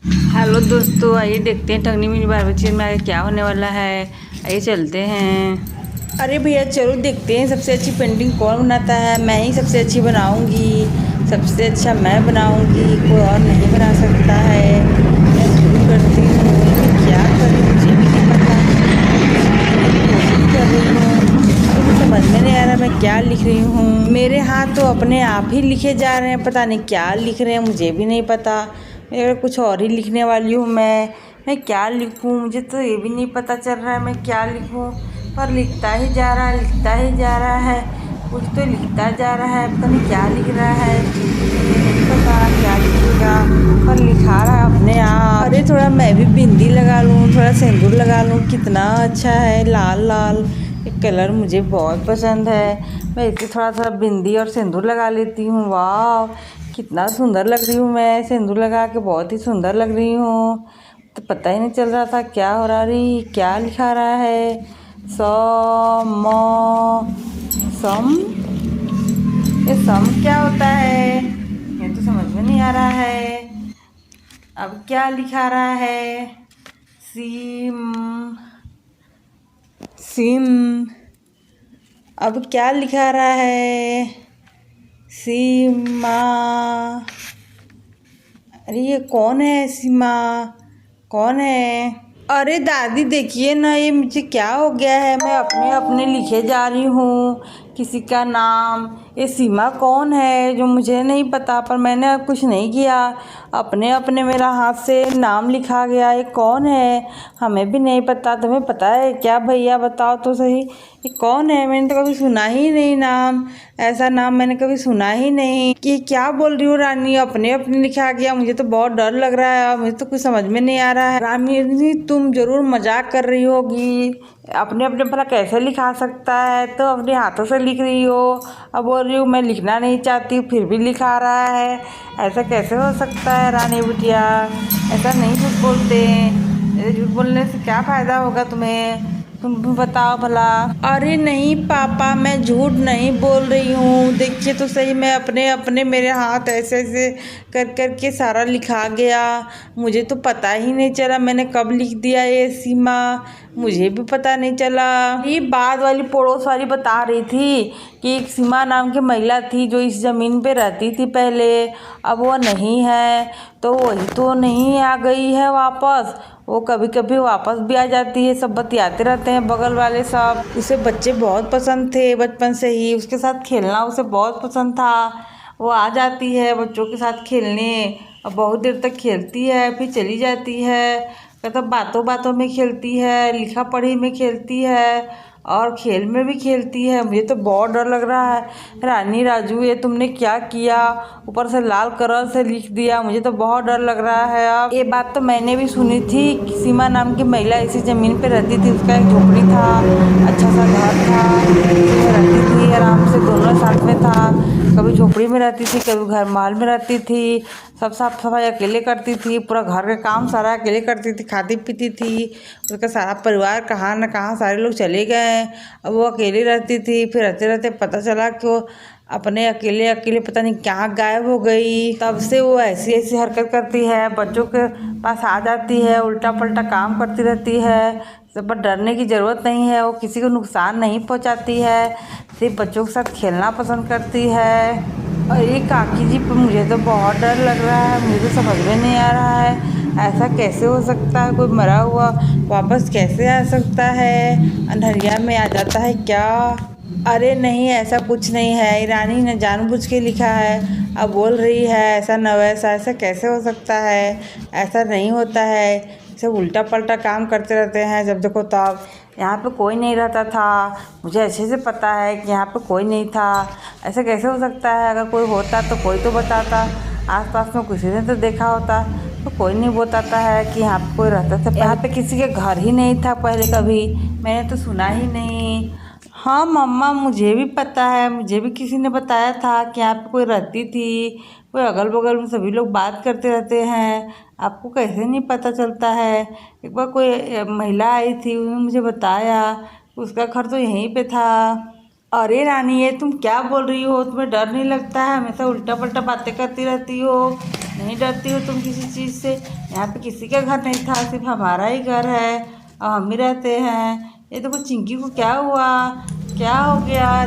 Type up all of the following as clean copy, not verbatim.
Hello दोस्तों, आइए देखते हैं टंगनी मिनी बारबच्ची में आगे क्या होने वाला है। आइए चलते हैं। अरे भैया चलो देखते हैं सबसे अच्छी पेंटिंग कौन बनाता है। मैं ही सबसे अच्छी बनाऊंगी, सबसे अच्छा मैं बनाऊंगी, कोई और नहीं बना सकता है। मैं शुरू करती हूँ। लेकिन क्या करूँ मुझे भी नहीं पता। कोशिश कर रही हूँ, मुझे समझ में नहीं आ रहा मैं क्या लिख रही हूँ। मेरे हाथ तो अपने आप ही लिखे जा रहे हैं, पता नहीं क्या लिख रहे हैं, मुझे भी नहीं पता। मैं कुछ और ही लिखने वाली हूँ। मैं क्या लिखूँ, मुझे तो ये भी नहीं पता चल रहा है मैं क्या लिखूँ। पर लिखता ही जा रहा है, लिखता ही जा रहा है, कुछ तो लिखता जा रहा है, पता नहीं क्या लिख रहा है। मुझे नहीं पता क्या लिखेगा, पर लिखा रहा है अपने आप। अरे थोड़ा मैं भी बिंदी लगा लूँ, थोड़ा सिंदूर लगा लूँ, कितना अच्छा है। लाल लाल ये कलर मुझे बहुत पसंद है। मैं इसे थोड़ा थोड़ा बिंदी और सिंदूर लगा लेती हूँ। वाह कितना सुंदर लग रही हूँ मैं, सिंदूर लगा के बहुत ही सुंदर लग रही हूँ। तो पता ही नहीं चल रहा था क्या हो रहा रही, क्या लिखा रहा है। सम, ये सम क्या होता है, ये तो समझ में नहीं आ रहा है। अब क्या लिखा रहा है। सिम, सिम, अब क्या लिखा रहा है। सीमा, अरे ये कौन है सीमा, कौन है। अरे दादी देखिए ना, ये मुझे क्या हो गया है। मैं अपने अपने लिखे जा रही हूँ किसी का नाम। ये सीमा कौन है जो मुझे नहीं पता, पर मैंने कुछ नहीं किया, अपने अपने मेरा हाथ से नाम लिखा गया। ये कौन है हमें भी नहीं पता। तुम्हें पता है क्या भैया, बताओ तो सही ये कौन है। मैंने तो कभी सुना ही नहीं नाम, ऐसा नाम मैंने कभी सुना ही नहीं। कि क्या बोल रही हो रानी, अपने अपने लिखा गया। मुझे तो बहुत डर लग रहा है, मुझे तो कुछ समझ में नहीं आ रहा है। रानी तुम जरूर मजाक कर रही होगी, अपने अपने भला कैसे लिखा सकता है। तो अपने हाथों से लिख रही हो, अब बोल रही हूँ मैं लिखना नहीं चाहती फिर भी लिखा रहा है। ऐसा कैसे हो सकता है रानी बिटिया, ऐसा नहीं झूठ बोलते। ऐसे झूठ बोलने से क्या फ़ायदा होगा तुम्हें, तुम भी बताओ भला। अरे नहीं पापा, मैं झूठ नहीं बोल रही हूँ। देखिए तो सही, मैं अपने अपने मेरे हाथ ऐसे ऐसे कर कर के सारा लिखा गया। मुझे तो पता ही नहीं चला मैंने कब लिख दिया ये सीमा, मुझे भी पता नहीं चला। ये बाद वाली पड़ोस वाली बता रही थी कि एक सीमा नाम की महिला थी जो इस ज़मीन पे रहती थी पहले, अब वो नहीं है। तो वही तो नहीं आ गई है वापस, वो कभी कभी वापस भी आ जाती है। सब बतियाते रहते हैं बगल वाले सब। उसे बच्चे बहुत पसंद थे बचपन से ही, उसके साथ खेलना उसे बहुत पसंद था। वो आ जाती है बच्चों के साथ खेलने और बहुत देर तक खेलती है, फिर चली जाती है। मतलब बातों बातों में खेलती है, लिखा पढ़ी में खेलती है और खेल में भी खेलती है। मुझे तो बहुत डर लग रहा है। रानी राजू ये तुमने क्या किया, ऊपर से लाल कलर से लिख दिया, मुझे तो बहुत डर लग रहा है। अब ये बात तो मैंने भी सुनी थी कि सीमा नाम की महिला इसी ज़मीन पे रहती थी, उसका एक झोपड़ी था, अच्छा सा घर था, उसमें रहती थी आराम से, दोनों साथ में था। कभी झोपड़ी में रहती थी, कभी घर महल में रहती थी, सब साफ सफाई अकेले करती थी, पूरा घर का काम सारा अकेले करती थी, खाती पीती थी। उसका सारा परिवार कहाँ न कहाँ सारे लोग चले गए, अब वो अकेली रहती थी। फिर रहते रहते पता चला कि वो अपने अकेले अकेले पता नहीं कहाँ गायब हो गई। तब से वो ऐसी ऐसी हरकत करती है, बच्चों के पास आ जाती है, उल्टा पल्टा काम करती रहती है। सब पर डरने की ज़रूरत नहीं है, वो किसी को नुकसान नहीं पहुंचाती है, सिर्फ बच्चों के साथ खेलना पसंद करती है। और ये काकी जी पर मुझे तो बहुत डर लग रहा है, मुझे तो समझ में नहीं आ रहा है ऐसा कैसे हो सकता है। कोई मरा हुआ वापस कैसे आ सकता है, अंधरिया में आ जाता है क्या। अरे नहीं ऐसा कुछ नहीं है, रानी ने जानबूझ के लिखा है। अब बोल रही है ऐसा न वैसा, ऐसा कैसे हो सकता है, ऐसा नहीं होता है। सब उल्टा पल्टा काम करते रहते हैं जब देखो तब। यहाँ पे कोई नहीं रहता था, मुझे अच्छे से पता है कि यहाँ पे कोई नहीं था। ऐसा कैसे हो सकता है, अगर कोई होता तो कोई तो बताता, आसपास में किसी ने तो देखा होता। तो कोई नहीं बताता है कि यहाँ पे कोई रहता था। यहाँ पे किसी के घर ही नहीं था पहले कभी, मैंने तो सुना ही नहीं। हाँ मम्मा मुझे भी पता है, मुझे भी किसी ने बताया था कि यहाँ पे कोई रहती थी। कोई अगल बगल में सभी लोग बात करते रहते हैं, आपको कैसे नहीं पता चलता है। एक बार कोई महिला आई थी, उन्होंने मुझे बताया, उसका घर तो यहीं पे था। अरे रानी ये तुम क्या बोल रही हो, तुम्हें डर नहीं लगता है, हमेशा उल्टा पल्टा बातें करती रहती हो। नहीं डरती हो तुम किसी चीज़ से? यहाँ पे किसी का घर नहीं था, सिर्फ हमारा ही घर है और हम ही रहते हैं। ये देखो चिंकी को क्या हुआ, क्या हो गया?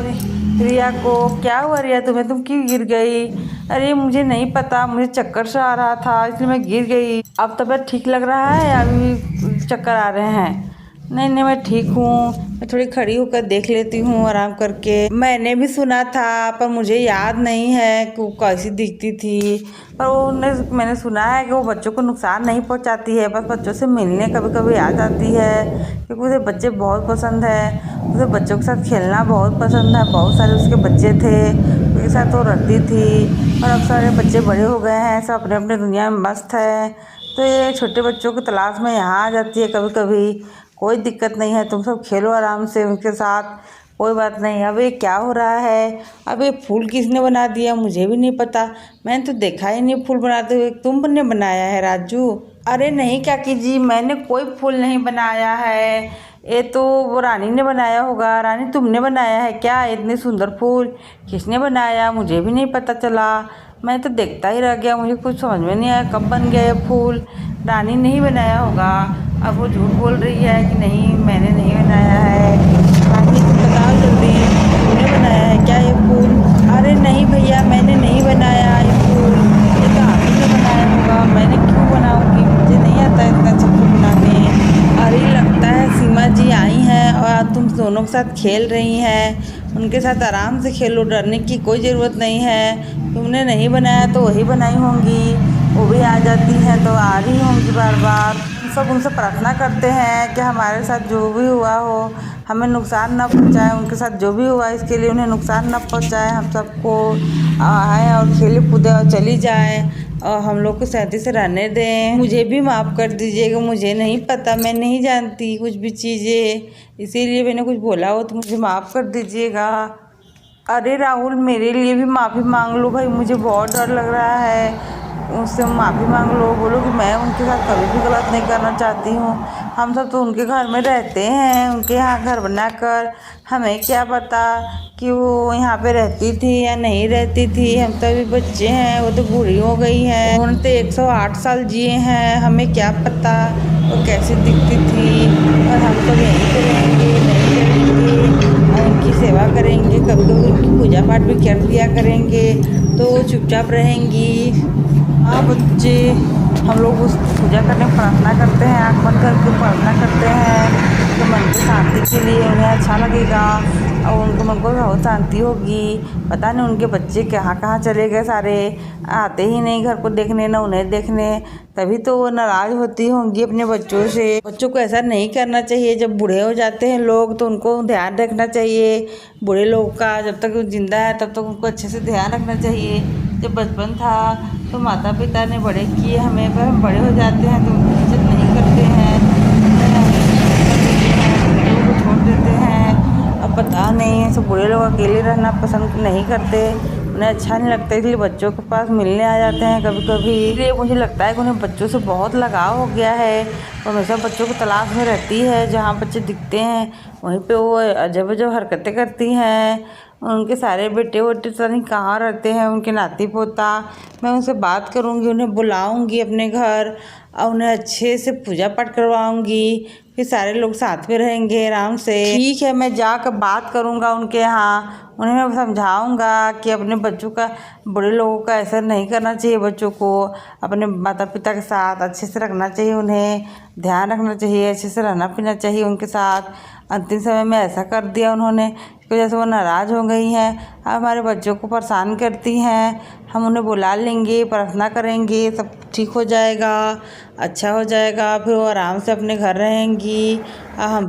रिया को क्या हुआ? रिया तुम्हें, तुम क्यों गिर गई? अरे मुझे नहीं पता, मुझे चक्कर सा आ रहा था इसलिए मैं गिर गई। अब तबीयत ठीक लग रहा है या अभी चक्कर आ रहे हैं? नहीं नहीं, मैं ठीक हूँ। मैं थोड़ी खड़ी होकर देख लेती हूँ आराम करके। मैंने भी सुना था पर मुझे याद नहीं है कि वो कैसी दिखती थी। पर मैंने सुना है कि वो बच्चों को नुकसान नहीं पहुँचाती है, बस बच्चों से मिलने कभी कभी आ जाती है, क्योंकि उसे बच्चे बहुत पसंद है। उसे बच्चों के साथ खेलना बहुत पसंद है। बहुत सारे उसके बच्चे थे, उनके साथ वो रहती थी। और अब सारे बच्चे बड़े हो गए हैं, सब अपने अपने दुनिया में मस्त है। तो ये छोटे बच्चों की तलाश में यहाँ आ जाती है कभी कभी। कोई दिक्कत नहीं है, तुम सब खेलो आराम से उनके साथ, कोई बात नहीं। अब ये क्या हो रहा है? अब ये फूल किसने बना दिया? मुझे भी नहीं पता, मैंने तो देखा ही नहीं फूल बनाते हुए। तुमने बनाया है राजू? अरे नहीं काकी जी, मैंने कोई फूल नहीं बनाया है, ये तो वो रानी ने बनाया होगा। रानी तुमने बनाया है क्या इतने सुंदर फूल? किसने बनाया? मुझे भी नहीं पता चला, मैं तो देखता ही रह गया। मुझे कुछ समझ में नहीं आया कब बन गया ये फूल। रानी ने ही बनाया होगा। अब वो झूठ बोल रही है कि नहीं मैंने नहीं बनाया है। रानी तुम बताओ जल्दी, तुमने बनाया है क्या ये फूल? अरे नहीं भैया, मैंने नहीं बनाया ये फूल, ये तो आप ही ने बनाया होगा। मैंने क्यों बनाऊंगी, मुझे नहीं आता इतना अच्छा फूल बनाने। अरे लगता है सीमा जी आई हैं और तुम दोनों के साथ खेल रही हैं। उनके साथ आराम से खेलो, डरने की कोई ज़रूरत नहीं है। तुमने नहीं बनाया तो वही बनाई होंगी, वो भी आ जाती हैं तो आ रही होंगी बार बार। सब उनसे प्रार्थना करते हैं कि हमारे साथ जो भी हुआ हो हमें नुकसान न पहुंचाए, उनके साथ जो भी हुआ इसके लिए उन्हें नुकसान न पहुंचाए। हम सबको आए और खेले कूदे और चली जाए और हम लोग को शांति से रहने दें। मुझे भी माफ़ कर दीजिएगा, मुझे नहीं पता, मैं नहीं जानती कुछ भी चीज़ें, इसीलिए मैंने कुछ बोला हो तो मुझे माफ़ कर दीजिएगा। अरे राहुल, मेरे लिए भी माफ़ी मांग लो भाई, मुझे बहुत डर लग रहा है। उससे माफ़ी मांग लो, बोलो कि मैं उनके साथ कभी भी गलत नहीं करना चाहती हूँ। हम सब तो उनके घर में रहते हैं, उनके यहाँ घर बनाकर। हमें क्या पता कि वो यहाँ पे रहती थी या नहीं रहती थी। हम तो अभी बच्चे हैं, वो तो बूढ़ी हो गई हैं। उन्होंने तो 108 साल जिए हैं, हमें क्या पता वो कैसी दिखती थी। और हम तो यहीं पे रहेंगे, नहीं करेंगे और उनकी सेवा करेंगे, कभी कभी उनकी पूजा पाठ भी कर दिया करेंगे, तो वो चुपचाप रहेंगी। हाँ बच्चे, हम लोग उस पूजा करने प्रार्थना करते हैं, आँख बंद करके प्रार्थना करते हैं तो मन की शांति के लिए, उन्हें अच्छा लगेगा और उनको मन को बहुत शांति होगी। पता नहीं उनके बच्चे कहाँ कहाँ चले गए, सारे आते ही नहीं घर को देखने ना उन्हें देखने, तभी तो वो नाराज़ होती होंगी अपने बच्चों से। बच्चों को ऐसा नहीं करना चाहिए, जब बूढ़े हो जाते हैं लोग तो उनको ध्यान रखना चाहिए। बूढ़े लोग का जब तक वो जिंदा है तब तक उनको अच्छे से ध्यान रखना चाहिए। जब बचपन था तो माता पिता ने बड़े किए हमें, पर हम बड़े हो जाते हैं तो उनकी इज्जत नहीं करते हैं, लोग छोड़ देते हैं। अब पता नहीं, सब बूढ़े लोग अकेले रहना पसंद नहीं करते, उन्हें अच्छा नहीं लगता, इसलिए बच्चों के पास मिलने आ जाते हैं कभी कभी। इसलिए मुझे लगता है कि उन्हें बच्चों से बहुत लगाव हो गया है, तो हमेशा बच्चों की तलाश में रहती है। जहाँ बच्चे दिखते हैं वहीं पे वो अजब अजब हरकतें करती हैं। उनके सारे बेटे वोटे पता नहीं कहाँ रहते हैं, उनके नाती पोता। मैं उनसे बात करूँगी, उन्हें बुलाऊँगी अपने घर और उन्हें अच्छे से पूजा पाठ करवाऊँगी, फिर सारे लोग साथ में रहेंगे आराम से। ठीक है, मैं जाकर बात करूँगा उनके यहाँ, उन्हें मैं समझाऊँगा कि अपने बच्चों का, बड़े लोगों का ऐसा नहीं करना चाहिए। बच्चों को अपने माता पिता के साथ अच्छे से रखना चाहिए, उन्हें ध्यान रखना चाहिए, अच्छे से रहना पीना चाहिए उनके साथ। अंतिम समय में ऐसा कर दिया उन्होंने, इस वजह से वो नाराज़ हो गई हैं, अब हमारे बच्चों को परेशान करती हैं। हम उन्हें बुला लेंगे, प्रार्थना करेंगे, सब ठीक हो जाएगा, अच्छा हो जाएगा, फिर वो आराम से अपने घर रहेंगी। हम